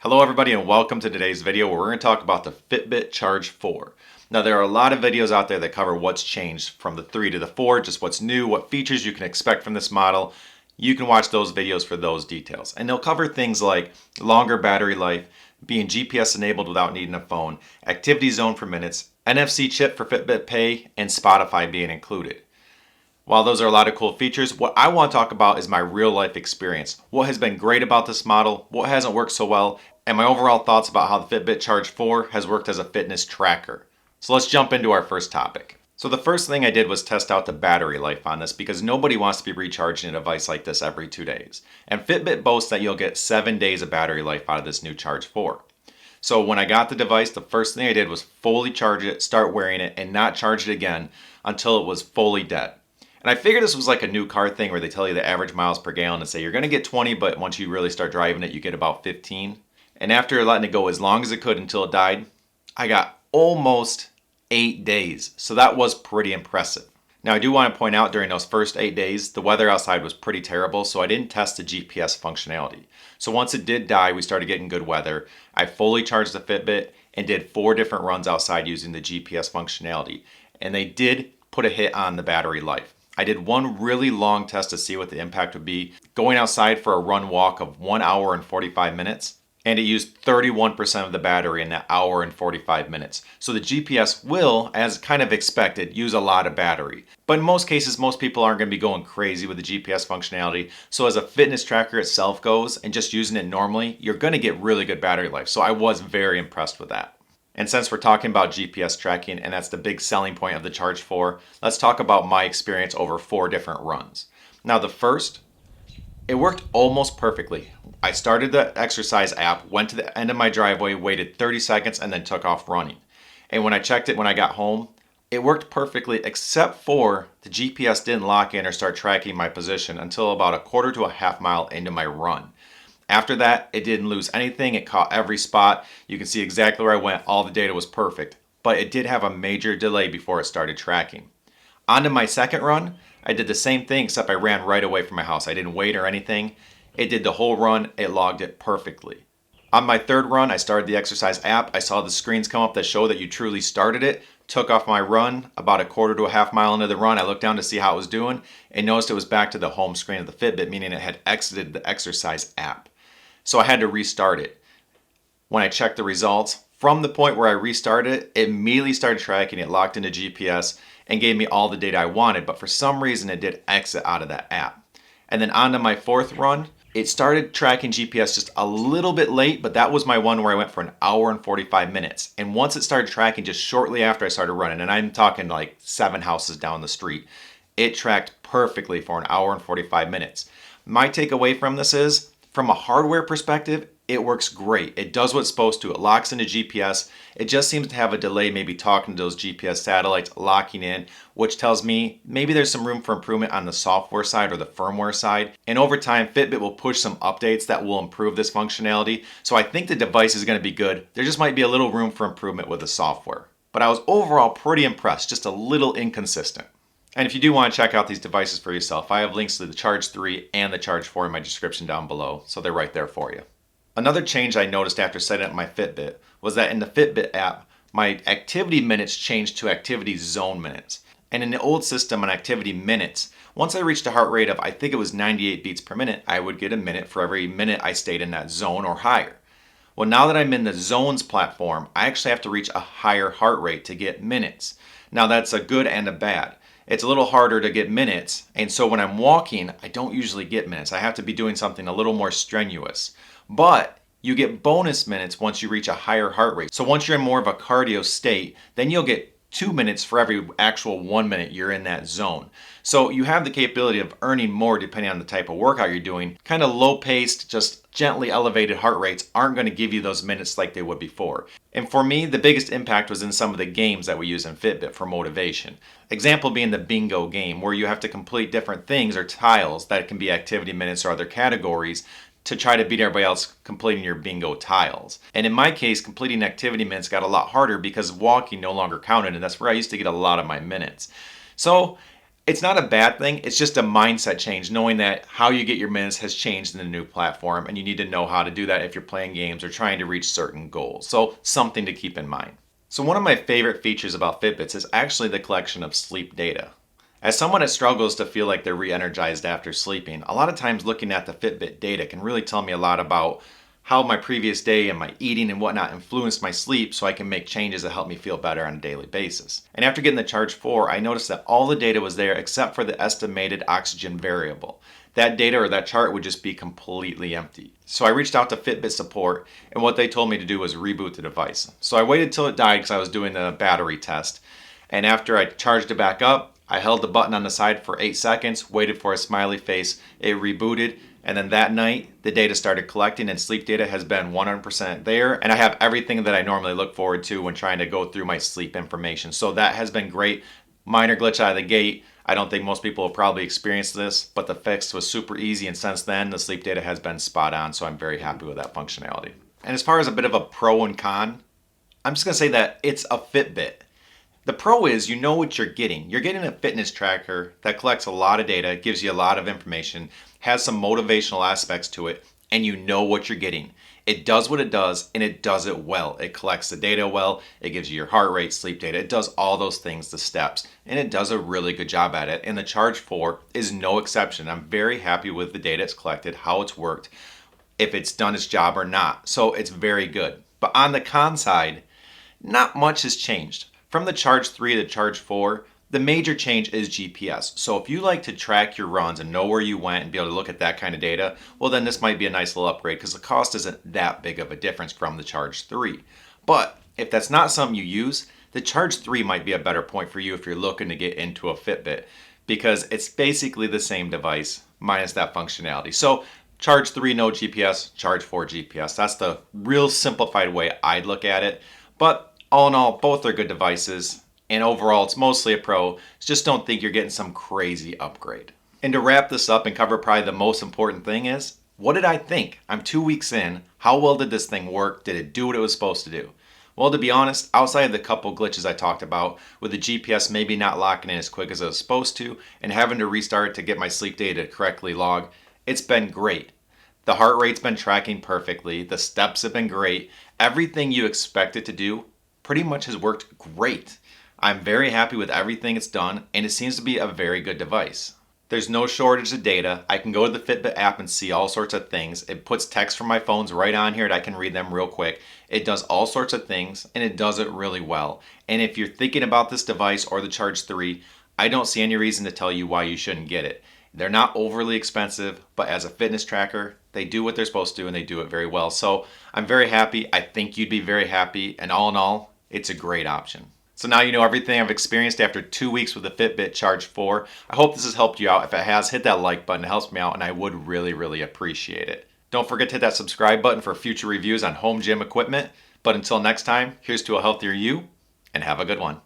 Hello everybody and welcome to today's video where we're going to talk about the Fitbit Charge 4. Now there are a lot of videos out there that cover what's changed from the 3 to the 4, just what's new, what features you can expect from this model. You can watch those videos for those details. And they'll cover things like longer battery life, being GPS enabled without needing a phone, activity zone for minutes, NFC chip for Fitbit Pay, and Spotify being included. While those are a lot of cool features, what I want to talk about is my real life experience. What has been great about this model, what hasn't worked so well, and my overall thoughts about how the Fitbit Charge 4 has worked as a fitness tracker. So let's jump into our first topic. So the first thing I did was test out the battery life on this because nobody wants to be recharging a device like this every 2 days. And Fitbit boasts that you'll get 7 days of battery life out of this new Charge 4. So when I got the device, the first thing I did was fully charge it, start wearing it, and not charge it again until it was fully dead. And I figured this was like a new car thing where they tell you the average miles per gallon and say you're going to get 20, but once you really start driving it, you get about 15. And after letting it go as long as it could until it died, I got almost 8 days. So that was pretty impressive. Now I do want to point out during those first 8 days, the weather outside was pretty terrible, so I didn't test the GPS functionality. So once it did die, we started getting good weather. I fully charged the Fitbit and did 4 different runs outside using the GPS functionality. And they did put a hit on the battery life. I did one really long test to see what the impact would be, going outside for a run walk of 1 hour and 45 minutes, and it used 31% of the battery in that hour and 45 minutes. So the GPS will, as kind of expected, use a lot of battery. But in most cases, most people aren't going to be going crazy with the GPS functionality. So as a fitness tracker itself goes, and just using it normally, you're going to get really good battery life. So I was very impressed with that. And since we're talking about GPS tracking, and that's the big selling point of the Charge 4, let's talk about my experience over 4 different runs. Now the first, it worked almost perfectly. I started the exercise app, went to the end of my driveway, waited 30 seconds, and then took off running. And when I checked it when I got home, it worked perfectly except for the GPS didn't lock in or start tracking my position until about a quarter to a half mile into my run. After that, it didn't lose anything. It caught every spot. You can see exactly where I went. All the data was perfect. But it did have a major delay before it started tracking. On to my second run, I did the same thing except I ran right away from my house. I didn't wait or anything. It did the whole run. It logged it perfectly. On my third run, I started the exercise app. I saw the screens come up that show that you truly started it. Took off my run about a quarter to a half mile into the run. I looked down to see how it was doing and noticed it was back to the home screen of the Fitbit, meaning it had exited the exercise app. So I had to restart it. When I checked the results, from the point where I restarted it, it immediately started tracking. It locked into GPS and gave me all the data I wanted, but for some reason it did exit out of that app. And then on to my fourth run, it started tracking GPS just a little bit late, but that was my one where I went for an hour and 45 minutes. And once it started tracking just shortly after I started running, and I'm talking like 7 houses down the street, it tracked perfectly for an hour and 45 minutes. My takeaway from this is, from a hardware perspective, it works great. It does what it's supposed to. It locks into GPS. It just seems to have a delay maybe talking to those GPS satellites, locking in, which tells me maybe there's some room for improvement on the software side or the firmware side. And over time, Fitbit will push some updates that will improve this functionality. So I think the device is going to be good. There just might be a little room for improvement with the software. But I was overall pretty impressed, just a little inconsistent. And if you do want to check out these devices for yourself, I have links to the Charge 3 and the Charge 4 in my description down below, so they're right there for you. Another change I noticed after setting up my Fitbit was that in the Fitbit app, my activity minutes changed to activity zone minutes. And in the old system on activity minutes, once I reached a heart rate of, I think it was 98 beats per minute, I would get a minute for every minute I stayed in that zone or higher. Well, now that I'm in the zones platform, I actually have to reach a higher heart rate to get minutes. Now that's a good and a bad. It's a little harder to get minutes, and so when I'm walking, I don't usually get minutes. I have to be doing something a little more strenuous. But you get bonus minutes once you reach a higher heart rate. So once you're in more of a cardio state, then you'll get 2 minutes for every actual 1 minute you're in that zone. So you have the capability of earning more depending on the type of workout you're doing. Kind of low paced, just gently elevated heart rates aren't going to give you those minutes like they would before. And for me, the biggest impact was in some of the games that we use in Fitbit for motivation. Example being the bingo game, where you have to complete different things or tiles that can be activity minutes or other categories to try to beat everybody else completing your bingo tiles. And in my case, completing activity minutes got a lot harder because walking no longer counted, and that's where I used to get a lot of my minutes. So It's not a bad thing, it's just a mindset change, knowing that how you get your minutes has changed in the new platform, and you need to know how to do that if you're playing games or trying to reach certain goals. So something to keep in mind. So one of my favorite features about Fitbits is actually the collection of sleep data. As someone that struggles to feel like they're re-energized after sleeping, a lot of times looking at the Fitbit data can really tell me a lot about how my previous day and my eating and whatnot influenced my sleep, so I can make changes that help me feel better on a daily basis. And after getting the Charge 4, I noticed that all the data was there except for the estimated oxygen variable. That data or that chart would just be completely empty. So I reached out to Fitbit support, and what they told me to do was reboot the device. So I waited till it died because I was doing the battery test. And after I charged it back up, I held the button on the side for 8 seconds, waited for a smiley face, it rebooted, and then that night, the data started collecting, and sleep data has been 100% there. And I have everything that I normally look forward to when trying to go through my sleep information. So that has been great. Minor glitch out of the gate. I don't think most people have probably experienced this, but the fix was super easy. And since then, the sleep data has been spot on. So I'm very happy with that functionality. And as far as a bit of a pro and con, I'm just going to say that it's a Fitbit. The pro is you know what you're getting. You're getting a fitness tracker that collects a lot of data, gives you a lot of information, has some motivational aspects to it, and you know what you're getting. It does what it does, and it does it well. It collects the data well, it gives you your heart rate, sleep data, it does all those things, the steps, and it does a really good job at it. And the Charge 4 is no exception. I'm very happy with the data it's collected, how it's worked, if it's done its job or not. So it's very good. But on the con side, not much has changed. From the Charge 3 to the Charge 4, the major change is GPS. So if you like to track your runs and know where you went and be able to look at that kind of data, well then this might be a nice little upgrade because the cost isn't that big of a difference from the Charge 3. But if that's not something you use, the Charge 3 might be a better point for you if you're looking to get into a Fitbit, because it's basically the same device minus that functionality. So Charge 3 no GPS, Charge 4 GPS. That's the real simplified way I'd look at it. But all in all, both are good devices, and overall it's mostly a pro. Just don't think you're getting some crazy upgrade. And to wrap this up and cover probably the most important thing is, what did I think? I'm 2 weeks in. How well did this thing work? Did it do what it was supposed to do? Well, to be honest, outside of the couple glitches I talked about, with the GPS maybe not locking in as quick as it was supposed to, and having to restart to get my sleep data to correctly log, it's been great. The heart rate's been tracking perfectly, the steps have been great, everything you expect it to do pretty much has worked great. I'm very happy with everything it's done, and it seems to be a very good device. There's no shortage of data. I can go to the Fitbit app and see all sorts of things. It puts text from my phones right on here and I can read them real quick. It does all sorts of things, and it does it really well. And if you're thinking about this device or the Charge 3, I don't see any reason to tell you why you shouldn't get it. They're not overly expensive, but as a fitness tracker, they do what they're supposed to and they do it very well. So I'm very happy. I think you'd be very happy. And all in all, it's a great option. So now you know everything I've experienced after 2 weeks with the Fitbit Charge 4. I hope this has helped you out. If it has, hit that like button. It helps me out and I would really, really appreciate it. Don't forget to hit that subscribe button for future reviews on home gym equipment. But until next time, here's to a healthier you, and have a good one.